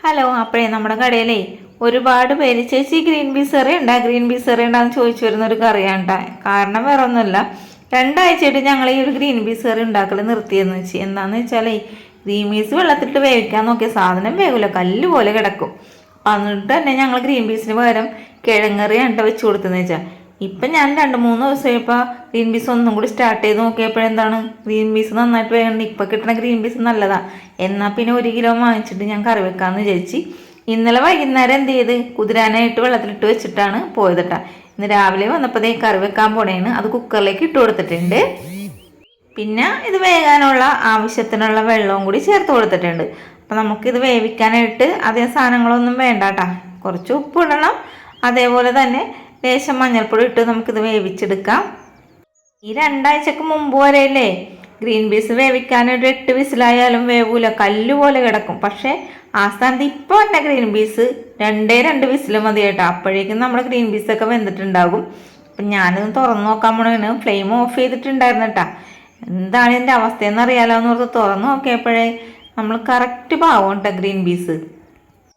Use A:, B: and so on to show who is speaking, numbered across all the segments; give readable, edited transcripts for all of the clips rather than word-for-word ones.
A: Hello, അപ്പോഴേ നമ്മുടെ കടയിലേ ഒരുപാട് പേര് ചേച്ചി ഗ്രീൻ പീസ് കറി ഉണ്ടാ ഗ്രീൻ പീസ് കറി ഉണ്ടാന്ന് ചോദിച്ചു വരുന്നൊരു കറിയാണ് ട്ടാ. കാരണം വേറെ ഒന്നുമില്ല, രണ്ടാഴ്ചയായിട്ട് ഞങ്ങൾ ഈ ഒരു ഗ്രീൻ പീസ് കറി ഉണ്ടാക്കൽ നിർത്തിയെന്ന് വെച്ച്. എന്താണെന്ന് വെച്ചാലേ, ഗ്രീൻ പീസ് വെള്ളത്തിലിട്ട് വേവിക്കാൻ നോക്കിയ സാധനം വേവില്ല, കല്ല് പോലെ കിടക്കും. എന്നിട്ട് തന്നെ ഞങ്ങൾ ഗ്രീൻ പീസിന് പകരം കിഴങ്ങറിയാണ് ട്ടോ വെച്ച് കൊടുത്തതെന്ന് വെച്ചാൽ. ഇപ്പം ഞാൻ 2-3 ദിവസമായപ്പോൾ ഗ്രീൻ പീസ് ഒന്നും കൂടി സ്റ്റാർട്ട് ചെയ്ത് നോക്കിയപ്പോഴെന്താണ്, ഗ്രീൻ പീസ് നന്നായിട്ട് വേഗം ഇപ്പം കിട്ടുന്ന ഗ്രീൻ പീസ് നല്ലതാണ്. എന്നാൽ പിന്നെ 1 കിലോ വാങ്ങിച്ചിട്ട് ഞാൻ കറി വെക്കാമെന്ന് വിചാരിച്ച് ഇന്നലെ വൈകുന്നേരം എന്ത് ചെയ്ത് കുതിരാനായിട്ട് വെള്ളത്തിലിട്ട് വെച്ചിട്ടാണ് പോയത് കേട്ടോ. ഇന്ന് രാവിലെ വന്നപ്പോഴേ കറി വെക്കാൻ പോണേന്ന് അത് കുക്കറിലേക്ക് ഇട്ട് കൊടുത്തിട്ടുണ്ട്. പിന്നെ ഇത് വേകാനുള്ള ആവശ്യത്തിനുള്ള വെള്ളവും കൂടി ചേർത്ത് കൊടുത്തിട്ടുണ്ട്. അപ്പം നമുക്കിത് വേവിക്കാനായിട്ട് അധികം സാധനങ്ങളൊന്നും വേണ്ട കേട്ടോ. കുറച്ച് ഉപ്പ് ഇടണം, അതേപോലെ തന്നെ ലേശം മഞ്ഞൾപ്പൊടി ഇട്ട് നമുക്കിത് വേവിച്ചെടുക്കാം. ഈ 2 ആഴ്ചക്ക് മുമ്പ് വരെയല്ലേ ഗ്രീൻ പീസ് വേവിക്കാൻ ഒരു 8 വിസിലായാലും വേവൂല, കല്ലുപോലെ കിടക്കും. പക്ഷേ ആ സ്ഥാനത്ത് ഇപ്പോൾ തന്നെ ഗ്രീൻ പീസ് 2 വിസിൽ മതി കേട്ടോ. അപ്പോഴേക്കും നമ്മുടെ ഗ്രീൻ പീസൊക്കെ വെന്തിട്ടുണ്ടാകും. അപ്പം ഞാനിത് തുറന്ന് നോക്കാൻ പോണേന് ഫ്ലെയിം ഓഫ് ചെയ്തിട്ടുണ്ടായിരുന്നു കേട്ടോ. എന്താണ് ഇതിൻ്റെ അവസ്ഥയെന്ന് അറിയാലോ എന്ന് ഓർത്ത് തുറന്ന് നോക്കിയപ്പോഴേ നമ്മൾ കറക്റ്റ് പാവം കേട്ടോ ഗ്രീൻ പീസ്.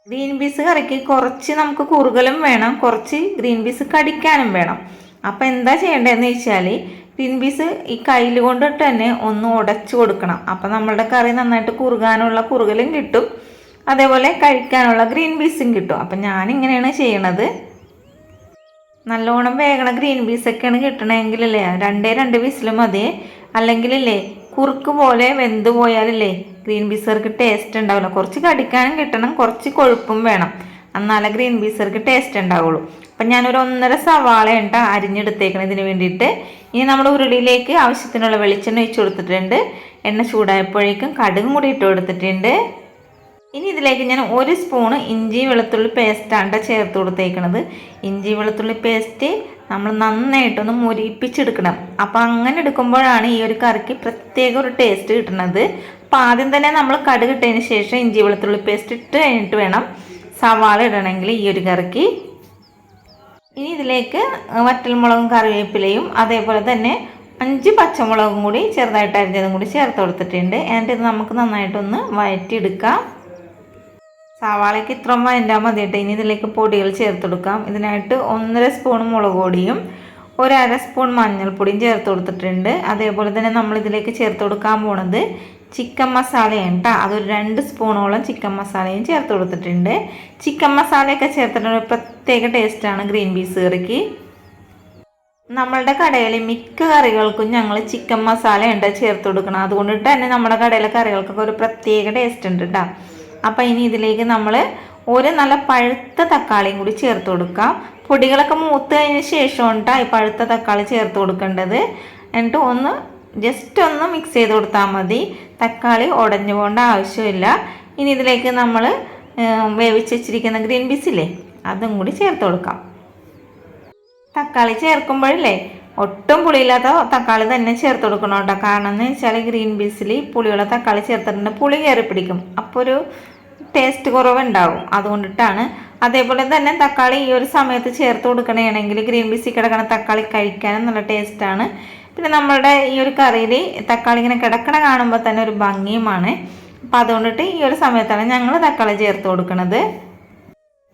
A: ഗ്രീൻ പീസ് കറിക്ക് കുറച്ച് നമുക്ക് കുറുകലും വേണം, കുറച്ച് ഗ്രീൻ പീസ് കടിക്കാനും വേണം. അപ്പം എന്താ ചെയ്യേണ്ടതെന്ന് വെച്ചാൽ, ഗ്രീൻ പീസ് ഈ കയ്യിൽ കൊണ്ടിട്ട് തന്നെ ഒന്ന് ഉടച്ചു കൊടുക്കണം. അപ്പം നമ്മളുടെ കറി നന്നായിട്ട് കുറുകാനുള്ള കുറുകലും കിട്ടും, അതേപോലെ കഴിക്കാനുള്ള ഗ്രീൻ പീസും കിട്ടും. അപ്പം ഞാനിങ്ങനെയാണ് ചെയ്യണത്. നല്ലോണം വേഗണ ഗ്രീൻ പീസൊക്കെയാണ് കിട്ടണമെങ്കിലല്ലേ 2 വിസിൽ മതി. അല്ലെങ്കിലല്ലേ കുറുക്ക് പോലെ വെന്ത് പോയാലല്ലേ ഗ്രീൻ പീസർക്ക് ടേസ്റ്റ് ഉണ്ടാവില്ല. കുറച്ച് കടിക്കാനും കിട്ടണം, കുറച്ച് കൊഴുപ്പും വേണം, എന്നാലേ ഗ്രീൻ പീസർക്ക് ടേസ്റ്റ് ഉണ്ടാവുള്ളൂ. അപ്പം ഞാനൊരു 1.5 സവാള അരിഞ്ഞെടുത്തേക്കണം ഇതിന് വേണ്ടിയിട്ട്. ഇനി നമ്മൾ ഉരുളിയിലേക്ക് ആവശ്യത്തിനുള്ള വെളിച്ചെണ്ണ ഒഴിച്ച് കൊടുത്തിട്ടുണ്ട്. എണ്ണ ചൂടായപ്പോഴേക്കും കടുകും കൂടി ഇട്ട് കൊടുത്തിട്ടുണ്ട്. ഇനി ഇതിലേക്ക് ഞാൻ 1 സ്പൂണ് ഇഞ്ചി വെളുത്തുള്ളി പേസ്റ്റാണ് ചേർത്ത് കൊടുത്തേക്കണത്. ഇഞ്ചി വെളുത്തുള്ളി പേസ്റ്റ് നമ്മൾ നന്നായിട്ടൊന്ന് മുരിപ്പിച്ചെടുക്കണം. അപ്പോൾ അങ്ങനെ എടുക്കുമ്പോഴാണ് ഈ ഒരു കറിക്ക് പ്രത്യേക ഒരു ടേസ്റ്റ് കിട്ടുന്നത്. അപ്പോൾ ആദ്യം തന്നെ നമ്മൾ കടുക് ഇട്ടതിന് ശേഷം ഇഞ്ചി വെളുത്തുള്ളി പേസ്റ്റ് ഇട്ട് കഴിഞ്ഞിട്ട് വേണം സവാള ഇടണമെങ്കിൽ ഈ ഒരു കറിക്ക്. ഇനി ഇതിലേക്ക് വറ്റൽമുളകും കറിവേപ്പിലയും അതേപോലെ തന്നെ 5 പച്ചമുളകും കൂടി ചെറുതായിട്ട് അരിഞ്ഞതും കൂടി ചേർത്ത് കൊടുത്തിട്ടുണ്ട്. എന്നിട്ട് ഇത് നമുക്ക് നന്നായിട്ടൊന്ന് വഴറ്റിയെടുക്കാം. സവാളയ്ക്ക് ഇത്രയും വഴറ്റാൽ മതി കേട്ടോ. ഇനി ഇതിലേക്ക് പൊടികൾ ചേർത്ത് കൊടുക്കാം. ഇതിനായിട്ട് 1.5 സ്പൂൺ മുളക് പൊടിയും 1/2 സ്പൂൺ മഞ്ഞൾപ്പൊടിയും ചേർത്ത് കൊടുത്തിട്ടുണ്ട്. അതേപോലെ തന്നെ നമ്മളിതിലേക്ക് ചേർത്ത് കൊടുക്കാൻ പോണത് ചിക്കൻ മസാലയാണ് കേട്ടോ. അതൊരു 2 സ്പൂണോളം ചിക്കൻ മസാലയും ചേർത്ത് കൊടുത്തിട്ടുണ്ട്. ചിക്കൻ മസാലയൊക്കെ ചേർത്തിട്ടുള്ള പ്രത്യേക ടേസ്റ്റാണ് ഗ്രീൻ പീസ് കറിക്ക്. നമ്മളുടെ കടയിൽ മിക്ക കറികൾക്കും ഞങ്ങൾ ചിക്കൻ മസാല ചേർത്ത് കൊടുക്കണം. അതുകൊണ്ടിട്ട് തന്നെ നമ്മുടെ കടയിലെ കറികൾക്കൊക്കെ ഒരു പ്രത്യേക ടേസ്റ്റ് ഉണ്ട് കേട്ടോ. അപ്പം ഇനി ഇതിലേക്ക് നമ്മൾ ഒരു നല്ല പഴുത്ത തക്കാളിയും കൂടി ചേർത്ത് കൊടുക്കാം. പൊടികളൊക്കെ മൂത്ത് കഴിഞ്ഞ ശേഷം ഈ പഴുത്ത തക്കാളി ചേർത്ത് കൊടുക്കേണ്ടത്. എന്നിട്ട് ജസ്റ്റ് ഒന്ന് മിക്സ് ചെയ്ത് കൊടുത്താൽ മതി. തക്കാളി ഉടഞ്ഞു പോകേണ്ട ആവശ്യമില്ല. ഇനി ഇതിലേക്ക് നമ്മൾ വേവിച്ച് വെച്ചിരിക്കുന്ന ഗ്രീൻ പീസില്ലേ അതും കൂടി ചേർത്ത് കൊടുക്കാം. തക്കാളി ചേർക്കുമ്പോഴല്ലേ ഒട്ടും പുളിയില്ലാത്ത തക്കാളി തന്നെ ചേർത്ത് കൊടുക്കണം കേട്ടോ. കാരണം എന്ന് വെച്ചാൽ ഗ്രീൻ പീസിൽ പുളിയുള്ള തക്കാളി ചേർത്തിട്ടുണ്ട്, പുളി കയറി പിടിക്കും, അപ്പോൾ ഒരു ടേസ്റ്റ് കുറവുണ്ടാവും. അതുകൊണ്ടിട്ടാണ്. അതേപോലെ തന്നെ തക്കാളി ഈ ഒരു സമയത്ത് ചേർത്ത് കൊടുക്കണമെങ്കിൽ ഗ്രീൻ പീസിൽ കിടക്കണ തക്കാളി കഴിക്കാനും നല്ല ടേസ്റ്റാണ്. പിന്നെ നമ്മളുടെ ഈ ഒരു കറിയിൽ തക്കാളി ഇങ്ങനെ കിടക്കണ കാണുമ്പോൾ തന്നെ ഒരു ഭംഗിയുമാണ്. അപ്പോൾ അതുകൊണ്ടിട്ട് ഈ ഒരു സമയത്താണ് ഞങ്ങൾ തക്കാളി ചേർത്ത് കൊടുക്കുന്നത്.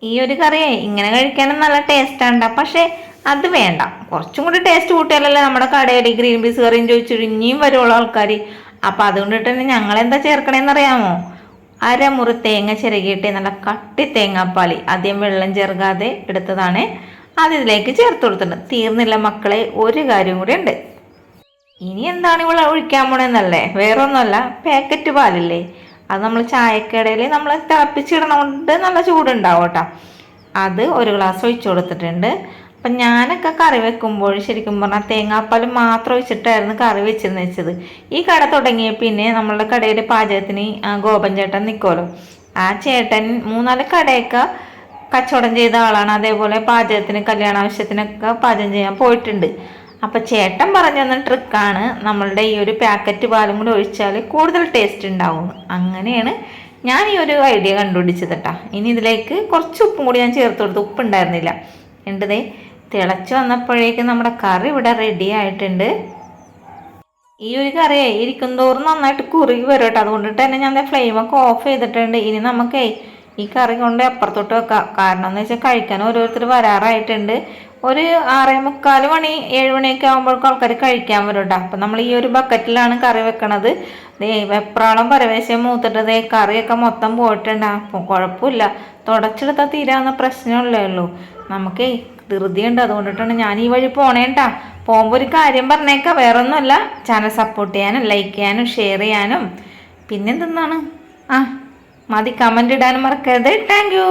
A: ഈ ഒരു കറിയെ ഇങ്ങനെ കഴിക്കാനും നല്ല ടേസ്റ്റാണ്. പക്ഷേ അത് വേണ്ട, കുറച്ചും കൂടി ടേസ്റ്റ് കൂട്ടിയാലല്ലേ നമ്മുടെ കടയിൽ ഗ്രീൻ പീസ് കറിയും ചോദിച്ചു ഇനിയും വരുള്ള ആൾക്കാർ. അപ്പോൾ അതുകൊണ്ടിട്ട് തന്നെ ഞങ്ങളെന്താ ചേർക്കണേന്ന് അറിയാമോ? 1/2 മുറി തേങ്ങ ചിരകിയിട്ട് നല്ല കട്ടി തേങ്ങാപ്പാൽ ആദ്യം വെള്ളം ചേർക്കാതെ എടുത്തതാണ്, അത് ഇതിലേക്ക് ചേർത്ത് കൊടുത്തിട്ടുണ്ട്. തീർന്നില്ല മക്കളെ, ഒരു കാര്യം കൂടി ഉണ്ട്. ഇനി എന്താണ് ഇവിടെ ഒഴിക്കാൻ പോണെന്നല്ലേ, വേറൊന്നുമല്ല, പാക്കറ്റ് പാലില്ലേ അത് നമ്മൾ ചായക്കടയിൽ നമ്മൾ തിളപ്പിച്ചിടണോണ്ട് നല്ല ചൂടുണ്ടാവും കേട്ടോ. അത് 1 ഗ്ലാസ് ഒഴിച്ചു കൊടുത്തിട്ടുണ്ട്. അപ്പം ഞാനൊക്കെ കറി വെക്കുമ്പോൾ ശരിക്കും പറഞ്ഞാൽ തേങ്ങാപ്പാൽ മാത്രം ഒഴിച്ചിട്ടായിരുന്നു കറി വെച്ചത്. ഈ കട തുടങ്ങിയ പിന്നെ നമ്മളുടെ കടയിൽ പാചകത്തിന് ഗോപൻ ചേട്ടൻ നിൽക്കുമല്ലോ, ആ ചേട്ടൻ 3-4 കടയൊക്കെ കച്ചവടം ചെയ്ത ആളാണ്. അതേപോലെ പാചകത്തിന് കല്യാണ ആവശ്യത്തിനൊക്കെ പാചകം ചെയ്യാൻ പോയിട്ടുണ്ട്. അപ്പം ചേട്ടൻ പറഞ്ഞു തന്ന ട്രിക്കാണ് നമ്മളുടെ ഈ ഒരു പാക്കറ്റ് പാലും കൂടി ഒഴിച്ചാൽ കൂടുതൽ ടേസ്റ്റ് ഉണ്ടാവും. അങ്ങനെയാണ് ഞാൻ ഈ ഒരു ഐഡിയ കണ്ടുപിടിച്ചത് കേട്ടോ. ഇനി ഇതിലേക്ക് കുറച്ച് ഉപ്പും കൂടി ഞാൻ ചേർത്ത് കൊടുത്തു, ഉപ്പുണ്ടായിരുന്നില്ല. എന്തേ തിളച്ച് വന്നപ്പോഴേക്കും നമ്മുടെ കറി ഇവിടെ റെഡി ആയിട്ടുണ്ട്. ഈ ഒരു കറിയെ ഇരിക്കും തോറും നന്നായിട്ട് കുറുകി വരും കേട്ടോ. അതുകൊണ്ടിട്ട് തന്നെ ഞാൻ ഫ്ലെയിമൊക്കെ ഓഫ് ചെയ്തിട്ടുണ്ട്. ഇനി നമുക്കേ ഈ കറി കൊണ്ട് അപ്പുറത്തോട്ട് വെക്കാം. കാരണം എന്ന് വെച്ചാൽ കഴിക്കാൻ ഓരോരുത്തർ വരാറായിട്ടുണ്ട്. ഒരു 6:45 7 മണിയൊക്കെ ആകുമ്പോഴേക്കും ആൾക്കാർ കഴിക്കാൻ വരും കേട്ടോ. അപ്പം നമ്മൾ ഈ ഒരു ബക്കറ്റിലാണ് കറി വെക്കണത്. വെപ്രാളം പരവേശം മൂത്തിട്ട് കറിയൊക്കെ മൊത്തം പോയിട്ടുണ്ട്. അപ്പം കുഴപ്പമില്ല, തുടച്ചെടുത്താൽ തീരാവുന്ന പ്രശ്നമുള്ളേ ഉള്ളൂ. നമുക്കേ ധൃതിയുണ്ട്, അതുകൊണ്ടിട്ടാണ് ഞാൻ ഈ വഴി പോണേട്ടാ. പോകുമ്പോൾ ഒരു കാര്യം പറഞ്ഞേക്കാം, വേറെ ഒന്നുമല്ല, ചാനൽ സപ്പോർട്ട് ചെയ്യാനും ലൈക്ക് ചെയ്യാനും ഷെയർ ചെയ്യാനും പിന്നെന്തെന്നാണ് മതി, കമൻ്റ് ഇടാനും മറക്കരുത്. Thank you.